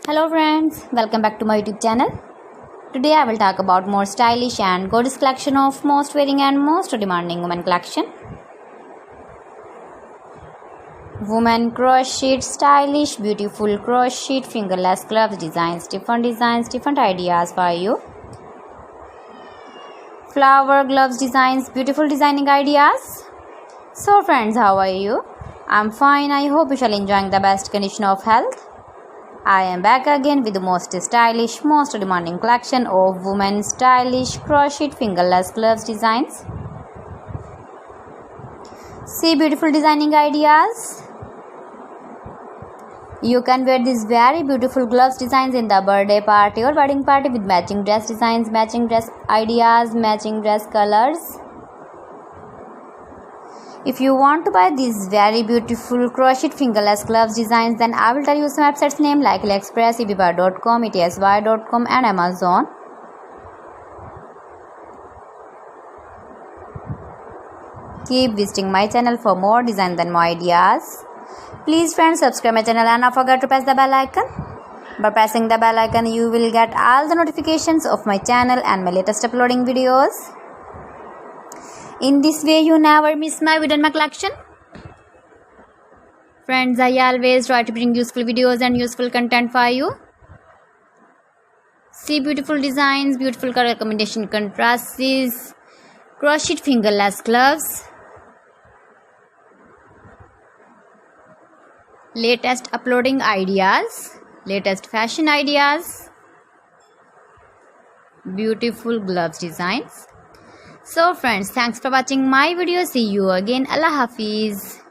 Hello friends, welcome back to my YouTube channel. Today I will talk about more stylish and gorgeous collection of most wearing and most demanding women collection. Women crochet, stylish, beautiful crochet, fingerless gloves designs, different ideas for you. Flower gloves designs, beautiful designing ideas. So friends, how are you? I'm fine. I hope you shall enjoying the best condition of health. I am back again with the most stylish, most demanding collection of women's stylish crochet fingerless gloves designs. See beautiful designing ideas. You can wear these very beautiful gloves designs in the birthday party or wedding party with matching dress designs, matching dress ideas, matching dress colors. If you want to buy these very beautiful crochet fingerless gloves designs, then I will tell you some websites name like AliExpress, eBay.com, etsy.com and Amazon. Keep visiting my channel for more designs and more ideas. Please friends, subscribe my channel and not forget to press the bell icon. By pressing the bell icon, you will get all the notifications of my channel and my latest uploading videos. In this way, you never miss my video and my collection. Friends, I always try to bring useful videos and useful content for you. See beautiful designs, beautiful color combination contrasts, crochet fingerless gloves, latest uploading ideas, latest fashion ideas, beautiful gloves designs. So friends, thanks for watching my video. See you again. Allah Hafiz.